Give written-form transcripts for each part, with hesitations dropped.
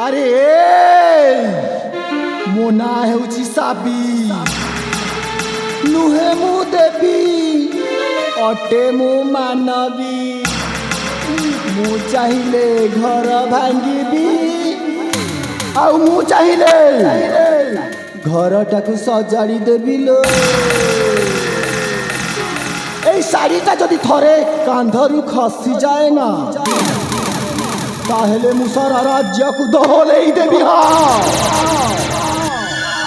ଆରେ ମୋ ନାଁ ହେଉଛି ସାବି, ନୁହେଁ ମୁଁ ଦେବୀ, ଅଟେ ମୁଁ ମାନବୀ। ମୁଁ ଚାହିଁଲେ ଘର ଭାଙ୍ଗିବି, ଆଉ ମୁଁ ଚାହିଁଲେ ଘରଟାକୁ ସଜାଡ଼ି ଦେବି ଲୋ। এই ଶାଢ଼ୀଟା ଯଦି ଥରେ କାନ୍ଧରୁ ଖସିଯାଏ ନା, ତାହେଲେ ମୁଁ ସାରା ରାଜ୍ୟକୁ ଦୋହଲେଇ ଦେବି।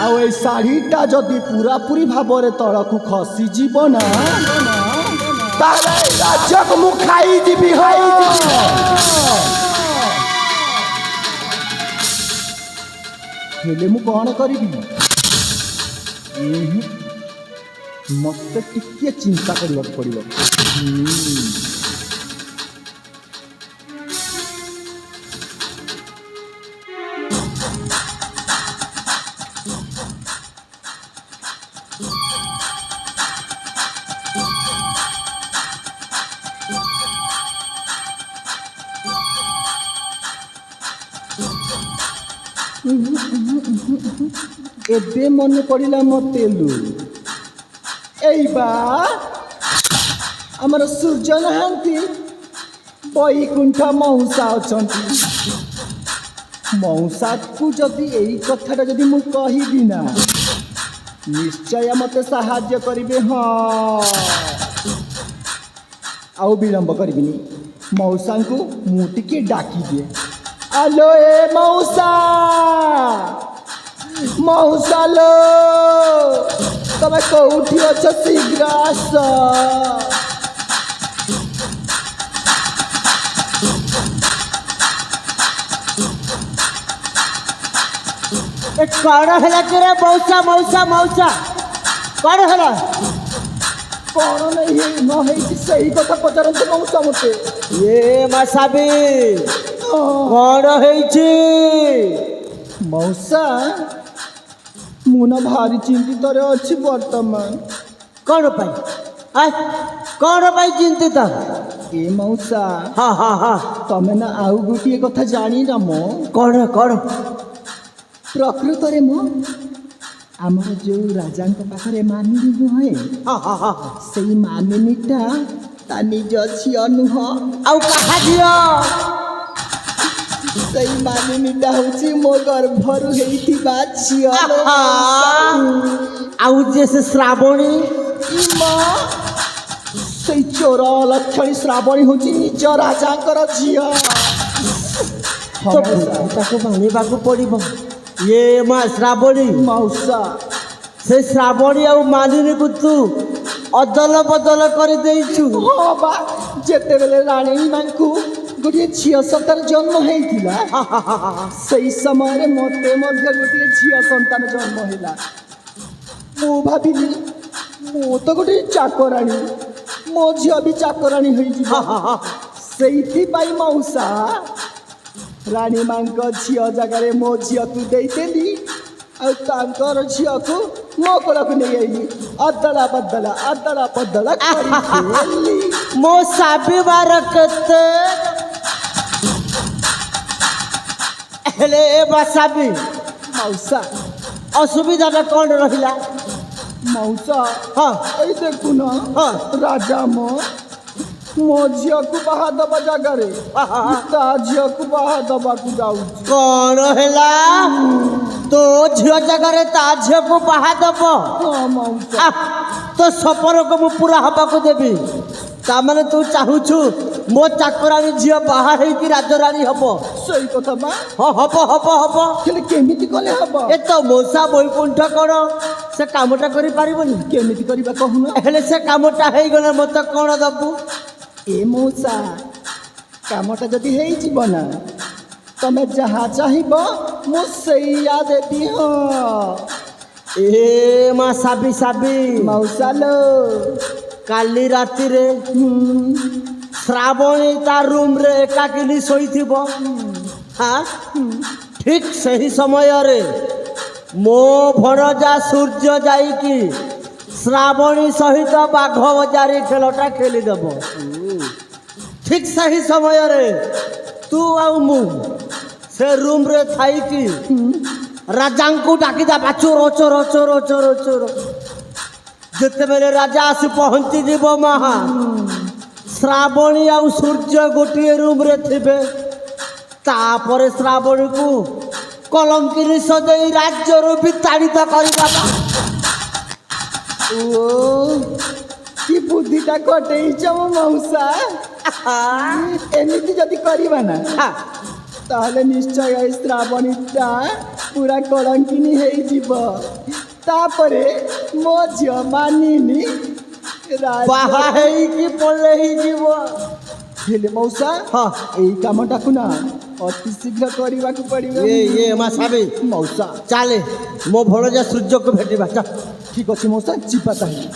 ଆଉ এই ଶାଢ଼ୀଟା ଯଦି ପୁରାପୁରି ଭାବରେ ତଳକୁ ଖସିଯିବ ନା, ତାହେଲେ এই ରାଜ୍ୟକୁ ମୁଁ ଖାଇଯିବି। ହେଲେ ମୁଁ କ'ଣ କରିବି? ମତେ ଟିକେ ଚିନ୍ତା କରିବାକୁ ପଡ଼ିବ। ଏବେ ମନେ ପଡ଼ିଲା ମୋତେ ଲୁ, ଏଇ ବା ଆମର ସୂର୍ଯ୍ୟ ନାହାନ୍ତି, ବୈକୁଣ୍ଠ ମଉସା ଅଛନ୍ତି। ମଉସାକୁ ଯଦି ଏଇ କଥାଟା ଯଦି ମୁଁ କହିବି ନା, ନିଶ୍ଚୟ ମୋତେ ସାହାଯ୍ୟ କରିବେ। ଆଉ ବିଳମ୍ବ କରିବିନି, ମଉସାଙ୍କୁ ମୁଁ ଟିକେ ଡାକିଦିଏ। ଆଲୋ ଏ ମଉସା, ମଉସା ଲୋ, ତମେ କୋଉଠି ଅଛ? ଶୀଘ୍ର ଆସ। କ'ଣ ହେଲା କିରେ ମଉସା? ମଉସା ମଉସା କ'ଣ ହେଲା? କ'ଣ ନ ହେଇଛି ସେଇ କଥା ପଚାରନ୍ତୁ ମଉସା ମୋତେ। ଏ ମା ସାବି, କ'ଣ ହେଇଛି? ମଉସା, ମୁଁ ନା ଭାରି ଚିନ୍ତିତରେ ଅଛି ବର୍ତ୍ତମାନ। କ'ଣ ପାଇଁ? କ'ଣ ପାଇଁ ଚିନ୍ତିତ? ଏ ମଉସା, ହଁ ତମେ ନା ଆଉ ଗୋଟିଏ କଥା ଜାଣିନ ମୋ? କ'ଣ? ପ୍ରକୃତରେ ମୋ ଆମର ଯେଉଁ ରାଜାଙ୍କ ପାଖରେ ମାନିନୀ ନୁହେଁ, ସେଇ ମାନିନୀଟା ତା ନିଜ ଝିଅ ନୁହଁ। ଆଉ କାହା ଝିଅ? ସେଇ ମାନିନୀଟା ହେଉଛି ମୋ ଗର୍ଭରୁ ହେଇଥିବା ଝିଅ। ଆଉ ଯେ ସେ ଶ୍ରାବଣୀ, ସେଇ ଚୋର ଲକ୍ଷଣୀ ଶ୍ରାବଣୀ ହେଉଛି ନିଜ ରାଜାଙ୍କର ଝିଅ। ତାକୁ ମାନିବାକୁ ପଡ଼ିବ। ଏ ମା ଶ୍ରାବଣୀ, ମଉସା, ସେ ଶ୍ରାବଣୀ ଆଉ ମାନିନୀକୁ ତୁ ଅଦଲ ବଦଲ କରିଦେଇଛୁ। ହଁ ବା, ଯେତେବେଳେ ରାଣୀ ମାଙ୍କୁ ଗୋଟିଏ ଝିଅ ସନ୍ତାନ ଜନ୍ମ ହେଇଥିଲା, ସେଇ ସମୟରେ ମୋତେ ମଧ୍ୟ ଗୋଟିଏ ଝିଅ ସନ୍ତାନ ଜନ୍ମ ହେଲା। ମୁଁ ଭାବିଲି ମୁଁ ତ ଗୋଟିଏ ଚାକରାଣୀ, ମୋ ଝିଅ ବି ଚାକରାଣୀ ହେଇଯିବ। ସେଇଥିପାଇଁ ମଉସା ରାଣୀ ମାଙ୍କ ଝିଅ ଜାଗାରେ ମୋ ଝିଅକୁ ଦେଇଦେଲି, ଆଉ ତାଙ୍କର ଝିଅକୁ ମୋ କୋଳକୁ ନେଇ ଆଇଲି। ଅଦଳା ବଦଳା କରିଦେଲି। ମୋ ସାବିବାର କେତେ ହେଲେ ଏ ବାସାବି, ମଉସା, ଅସୁବିଧାଟା କ'ଣ ରହିଲା? ମଉସା, ଏଇ ଦେଖୁନ, ରାଜା ମୋ ଝିଅକୁ ବାହା ଦେବା ଜାଗାରେ ତା ଝିଅକୁ ବାହା ଦେବାକୁ ଯାଉଛି। କ'ଣ ହେଲା? ତୋ ଝିଅ ଜାଗାରେ ତା ଝିଅକୁ ବାହା ଦେବ? ହଁ ମଉସା। ତୋ ସପରକୁ ମୁଁ ପୁରା ହବାକୁ ଦେବି। ତାମାନେ ତୁ ଚାହୁଁଛୁ ମୋ ଚାକରାଣୀ ଝିଅ ବାହା ହେଇକି ରାଜରାଣୀ ହବ? ସେଇ କଥା ବା। ହବ। ହେଲେ କେମିତି କଲେ ହବ? ଏ ତ ମଉସା ବୈକୁଣ୍ଠ କ'ଣ ସେ କାମଟା କରିପାରିବନି? କେମିତି କରିବା କହୁନ? ହେଲେ ସେ କାମଟା ହେଇଗଲେ ମୋତେ କ'ଣ ଦେବୁ? ଏ ମଉସା, କାମଟା ଯଦି ହେଇଯିବ ନା, ତମେ ଯାହା ଚାହିଁବ ମୁଁ ସେଇଆ ଦେବି। ଏ ମା ସାବି, ମଉସା ଲୋ, କାଲି ରାତିରେ ଶ୍ରାବଣୀ ତା ରୁମ୍ରେ ଏକାକିନି ଶୋଇଥିବ। ଠିକ୍ ସେହି ସମୟରେ ମୋ ଭଣଜା ସୂର୍ଯ୍ୟ ଯାଇକି ଶ୍ରାବଣୀ ସହିତ ବାଘ ବଜାରୀ ଖେଳଟା ଖେଳିଦେବ। ଠିକ୍ ସେହି ସମୟରେ ତୁ ଆଉ ମୁଁ ସେ ରୁମ୍ରେ ଥାଇକି ରାଜାଙ୍କୁ ଡାକିଦେବା ଚୋର ଚୋର ଚୋର ଚୋର ଚୋର। ଯେତେବେଳେ ରାଜା ଆସି ପହଞ୍ଚିଯିବ ମା, ଶ୍ରାବଣୀ ଆଉ ସୂର୍ଯ୍ୟ ଗୋଟିଏ ରୁମ୍ରେ ଥିବେ। ତାପରେ ଶ୍ରାବଣୀକୁ କଲଙ୍କିନୀ ସଜେଇ ରାଜ୍ୟରୁ ବିତାଡ଼ିତ କରିଦେବା। ଓ କି ବୁଦ୍ଧିଟା କଟେଇଛ ମୋ ମଉସା। ଏମିତି ଯଦି କରିବା ନା ତାହେଲେ ନିଶ୍ଚୟ ଏଇ ଶ୍ରାବଣୀଟା ପୁରା କଳଙ୍କିନୀ ହେଇଯିବ। ତାପରେ ମୋ ଝିଅ ମାନିନୀ ବାହା ହେଇକି ପଳେଇ ଯିବ। ହେଲେ ମଉସା ହଁ ଏଇ କାମଟାକୁ ନା ଅତି ଶୀଘ୍ର କରିବାକୁ ପଡ଼ିବ। ଏ ମା ସାବି ମଉସା ଚାଲେ ମୋ ଭଣଜା ସୂର୍ଯ୍ୟକୁ ଭେଟିବା। ଚାଲ। ଠିକ ଅଛି ମଉସା, ଯିବା ତାହେଲେ।